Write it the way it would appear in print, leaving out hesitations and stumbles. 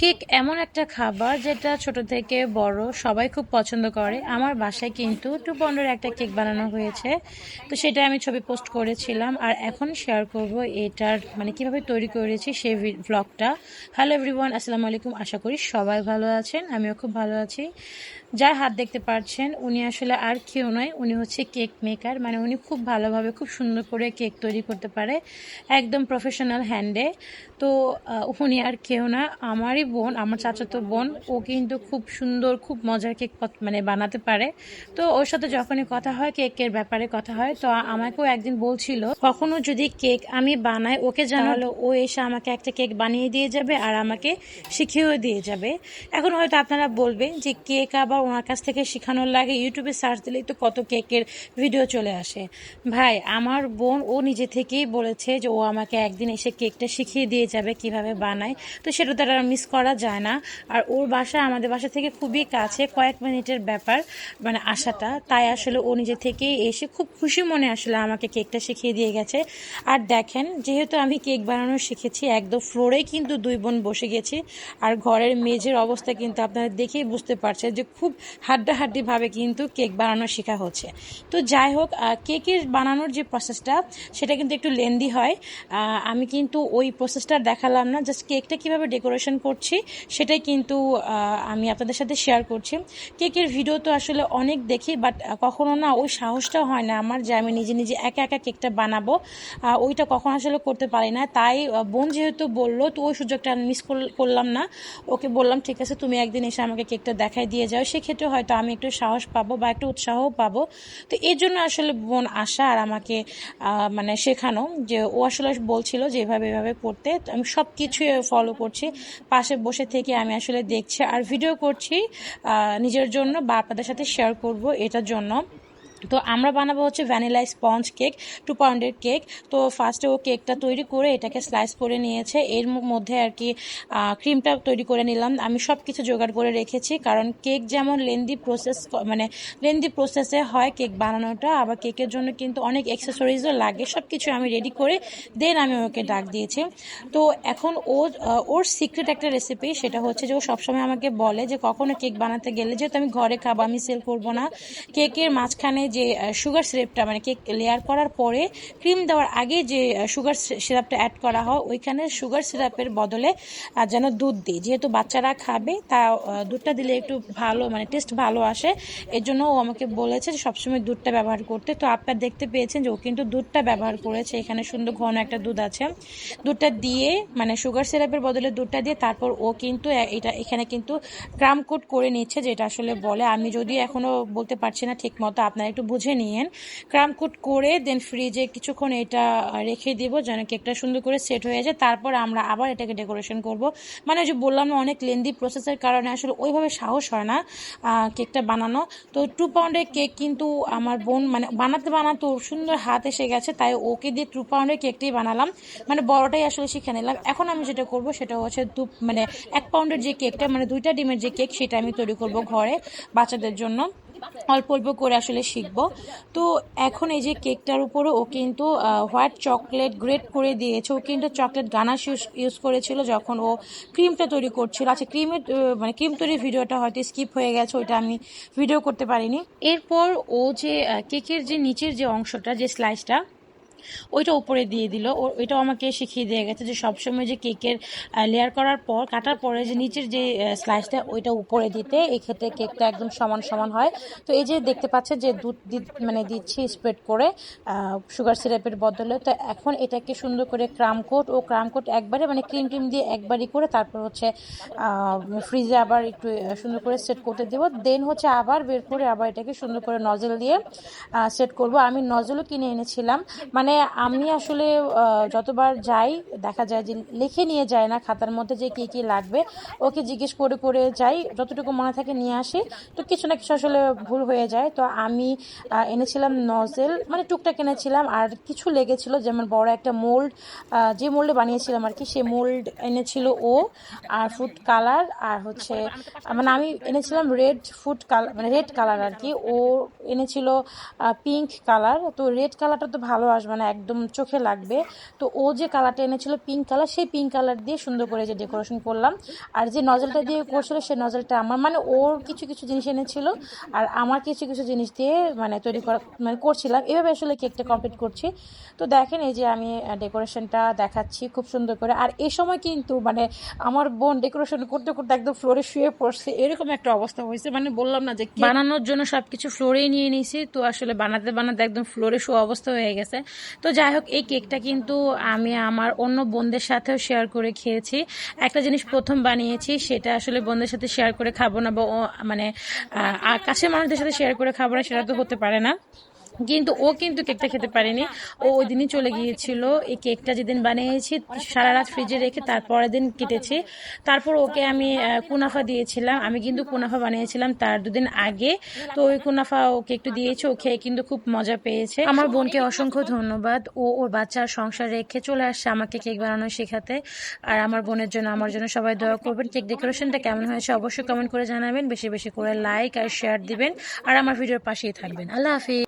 Cake এমন একটা খাবার যেটা ছোট থেকে বড় সবাই খুব পছন্দ করে। আমার বাসায় কিন্তু 2 পাউন্ডের একটা কেক বানানো হয়েছে। তো সেটা আমি ছবি পোস্ট করেছিলাম আর এখন শেয়ার করব এটার কিভাবে তৈরি করেছি সেই ভ্লগটা। হ্যালো এভরিওয়ান, আসসালামু আলাইকুম। আশা করি সবাই ভালো আছেন, আমিও খুব ভালো আছি। যার হাত দেখতে পাচ্ছেন উনি আসলে আর কেউ নয়, উনি হচ্ছে কেক মেকার। উনি খুব ভালোভাবে খুব সুন্দর করে কেক তৈরি করতে পারে, একদম প্রফেশনাল হ্যান্ডে। তো উনি আর কেউ না, আমারই বোন, আমার চাচাতো বোন। ও কিন্তু খুব সুন্দর খুব মজার কেক বানাতে পারে। তো ওর সাথে যখনই কথা হয়, কেকের ব্যাপারে কথা হয়, তো আমাকেও একদিন বলছিল কখনো যদি কেক আমি বানাই ওকে জানালো, ও এসে আমাকে একটা কেক বানিয়ে দিয়ে যাবে আর আমাকে শিখিয়েও দিয়ে যাবে। এখন হয়তো আপনারা বলবেন যে কেক আবার ওনার কাছ থেকে শেখানোর লাগে, ইউটিউবে সার্চ দিলেই তো কত কেকের ভিডিও চলে আসে। ভাই, আমার বোন ও নিজে থেকেই বলেছে যে ও আমাকে একদিন এসে কেকটা শিখিয়ে দিয়ে যাবে কিভাবে বানায়। তো সেটা তো আর মিস করা যায় না। আর ওর বাসা আমাদের বাসা থেকে খুবই কাছে, কয়েক মিনিটের ব্যাপার আসাটা। তাই আসলে ও নিজে থেকেই এসে খুব খুশি মনে আসলে আমাকে কেকটা শিখিয়ে দিয়ে গেছে। আর দেখেন, যেহেতু আমি কেক বানানো শিখেছি, একদম ফ্লোরে কিন্তু দুই বোন বসে গেছি। আর ঘরের মেঝের অবস্থা কিন্তু আপনারা দেখেই বুঝতে পারছেন যে খুব হাড্ডাহাড্ডিভাবে কিন্তু কেক বানানো শেখা হচ্ছে। তো যাই হোক, কেকের বানানোর যে প্রসেসটা সেটা কিন্তু একটু লেন্দি হয়। আমি কিন্তু ওই প্রসেসটা দেখালাম না, জাস্ট কেকটা কীভাবে ডেকোরেশন করছি সেটাই কিন্তু আমি আপনাদের সাথে শেয়ার করছি। কেকের ভিডিও তো আসলে অনেক দেখি, বাট কখনো না ওই সাহসটা হয় না আমার যে আমি নিজে নিজে একা একা কেকটা বানাবো। ওইটা কখন আসলে করতে পারি না। তাই বোন যেহেতু বললো, তো ওই সুযোগটা আমি মিস করলাম না। ওকে বললাম ঠিক আছে, তুমি একদিন এসে আমাকে কেকটা দেখাই দিয়ে যাও, সেক্ষেত্রে হয়তো আমি একটু সাহস পাবো বা একটু উৎসাহও পাবো। তো এই জন্য আসলে বোন আসা আর আমাকে শেখানো, যে ও আসলে বলছিল যে এভাবে এভাবে করতে। তো আমি সব কিছুই ফলো করছি, পাশে বসে থেকে আমি আসলে দেখছি আর ভিডিও করছি নিজের জন্য বা আপনাদের সাথে শেয়ার করব এটার জন্য। তো আমরা বানাবো হচ্ছে ভ্যানিলা স্পঞ্জ কেক, 2 পাউন্ডের কেক। তো ফার্স্টে ও কেকটা তৈরি করে এটাকে স্লাইস করে নিয়েছে, এর মধ্যে আর কি ক্রিমটা তৈরি করে নিলাম। আমি সব কিছু জোগাড় করে রেখেছি, কারণ কেক যেমন লেন্দি প্রসেসে হয় কেক বানানোটা, আবার কেকের জন্য কিন্তু অনেক অ্যাক্সেসরিজও লাগে। সব কিছু আমি রেডি করে দেন আমি ওকে ডাক দিয়েছি। তো এখন ওর সিক্রেট একটা রেসিপি, সেটা হচ্ছে যে ও সবসময় আমাকে বলে যে কখনো কেক বানাতে গেলে, যেহেতু আমি ঘরে খাবো, আমি সেল করবো না, কেকের মাঝখানে যে সুগার সিরাপটা কেক লেয়ার করার পরে ক্রিম দেওয়ার আগে যে সুগার সিরাপটা অ্যাড করা হয়, ওইখানে সুগার সিরাপের বদলে যেন দুধ দিই, যেহেতু বাচ্চারা খাবে, তা দুধটা দিলে একটু ভালো টেস্ট ভালো আসে। এর জন্য ও আমাকে বলেছে যে সবসময় দুধটা ব্যবহার করতে। তো আপনারা দেখতে পেয়েছেন যে ও কিন্তু দুধটা ব্যবহার করেছে, এখানে সুন্দর ঘন একটা দুধ আছে। দুধটা দিয়ে সুগার সিরাপের বদলে দুধটা দিয়ে তারপর ও কিন্তু এখানে কিন্তু ক্রাম কোট করে নিচ্ছে, যেটা আসলে বলে, আমি যদিও এখনো বলতে পারছি না ঠিক মতো, আপনারা একটু বুঝে নিয়েন। ক্রাম কোট করে দেন ফ্রিজে কিছুক্ষণ এটা রেখে দিব যেন কেকটা সুন্দর করে সেট হয়ে যায়। তারপর আমরা আবার এটাকে ডেকোরেশন করব। যে বললাম না, অনেক লেন্দি প্রসেসের কারণে আসলে ওইভাবে সাহস হয় না কেকটা বানানো। তো 2 পাউন্ডের কেক কিন্তু আমার বোন বানাতে বানাতে ওর সুন্দর হাত এসে গেছে, তাই ওকে দিয়ে 2 পাউন্ডের কেকটাই বানালাম, বড়টাই আসলে শিখে নিলাম। এখন আমি যেটা করব সেটা হচ্ছে 1 পাউন্ডের যে কেকটা, 2টা ডিমের যে কেক, সেটা আমি তৈরি করব ঘরে বাচ্চাদের জন্য, অল্প অল্প করে আসলে শিখবো। তো এখন এই যে কেকটার উপরে ও কিন্তু হোয়াইট চকলেট গ্রেট করে দিয়েছে। ও কিন্তু চকলেট গানাশ ইউজ করেছিল যখন ও ক্রিমটা তৈরি করছিল। আচ্ছা, ক্রিম তৈরির ভিডিওটা হয়তো স্কিপ হয়ে গেছে, ওইটা আমি ভিডিও করতে পারিনি। এরপর ও যে কেকের যে নিচের যে অংশটা, যে স্লাইসটা, ওইটা উপরে দিয়ে দিল। ওইটাও আমাকে শিখিয়ে দিয়ে গেছে যে সবসময় যে কেকের লেয়ার করার পর, কাটার পরে যে নিচের যে স্লাইসটা, ওইটা উপরে দিতে, এক্ষেত্রে কেকটা একদম সমান সমান হয়। তো এই যে দেখতে পাচ্ছেন যে দুধ দিচ্ছি স্প্রেড করে সুগার সিরাপের বদলে। তো এখন এটাকে সুন্দর করে ক্রাম কোট একবারে ক্রিম দিয়ে একবারই করে তারপর হচ্ছে ফ্রিজে আবার একটু সুন্দর করে সেট করতে দেবো। দেন হচ্ছে আবার বের করে আবার এটাকে সুন্দর করে নজল দিয়ে সেট করব। আমি নজলও কিনে এনেছিলাম। আমি আসলে যতবার যাই দেখা যায় যে লিখে নিয়ে যায় না খাতার মধ্যে যে কী কী লাগবে, ওকে জিজ্ঞেস করে করে যাই, যতটুকু মনে থাকে নিয়ে আসি। তো কিছু না কিছু আসলে ভুল হয়ে যায়। তো আমি এনেছিলাম নজেল, টুকটাক এনেছিলাম, আর কিছু লেগেছিল, যেমন বড় একটা মোল্ড, যে মোল্ডে বানিয়েছিলাম আর কি, সে মোল্ড এনেছিল ও, আর ফুড কালার, আর হচ্ছে আমি এনেছিলাম red food colour, red colour আর কি। ও এনেছিল পিঙ্ক কালার। তো রেড কালারটা তো ভালো আসবে না, মানে একদম চোখে লাগবে। তো ও যে কালারটা এনেছিল পিঙ্ক কালার, সেই পিঙ্ক কালার দিয়ে সুন্দর করে যে ডেকোরেশন করলাম। আর যে নজলটা দিয়ে করছিল সেই নজলটা আমার, মানে ওর কিছু কিছু জিনিস এনেছিল আর আমার কিছু কিছু জিনিস দিয়ে মানে তৈরি করা মানে করছিলাম, এভাবে আসলে কেকটা কমপ্লিট করছি। তো দেখেন এই যে আমি ডেকোরেশনটা দেখাচ্ছি খুব সুন্দর করে। আর এই সময় কিন্তু মানে আমার বোন ডেকোরেশন করতে করতে একদম ফ্লোরে শুয়ে পড়ছে, এরকম একটা অবস্থা হয়েছে। মানে বললাম না যে বানানোর জন্য সবকিছু ফ্লোরেই নিয়ে নিয়েছি, তো আসলে বানাতে বানাতে একদম ফ্লোরে শো অবস্থা হয়ে গেছে। তো যাই হোক, এই কেকটা কিন্তু আমি আমার অন্য বোনদের সাথেও শেয়ার করে খেয়েছি। একটা জিনিস প্রথম বানিয়েছি, সেটা আসলে বোনদের সাথে শেয়ার করে খাবো না বা মানে কাছের মানুষদের সাথে শেয়ার করে খাবো না, সেটা তো হতে পারে না। কিন্তু ও কিন্তু কেকটা খেতে পারেনি, ও ওই দিনই চলে গিয়েছিল। এই কেকটা যেদিন বানিয়েছি সারা রাত ফ্রিজে রেখে তারপরের দিন কেটেছি। তারপর ওকে আমি কুনাফা দিয়েছিলাম, আমি কিন্তু কুনাফা বানিয়েছিলাম তার 2 দিন আগে। তো ওই কুনাফা ওকে একটু দিয়েছি, ও খেয়ে কিন্তু খুব মজা পেয়েছে। আমার বোনকে অসংখ্য ধন্যবাদ, ও ওর বাচ্চার সংসার রেখে চলে আসছে আমাকে কেক বানানো শেখাতে। আর আমার বোনের জন্য আমার জন্য সবাই দোয়া করবেন। কেক ডেকোরেশনটা কেমন হয়েছে অবশ্যই কমেন্ট করে জানাবেন, বেশি বেশি করে লাইক আর শেয়ার দিবেন আর আমার ভিডিওর পাশেই থাকবেন। আল্লাহ হাফিজ।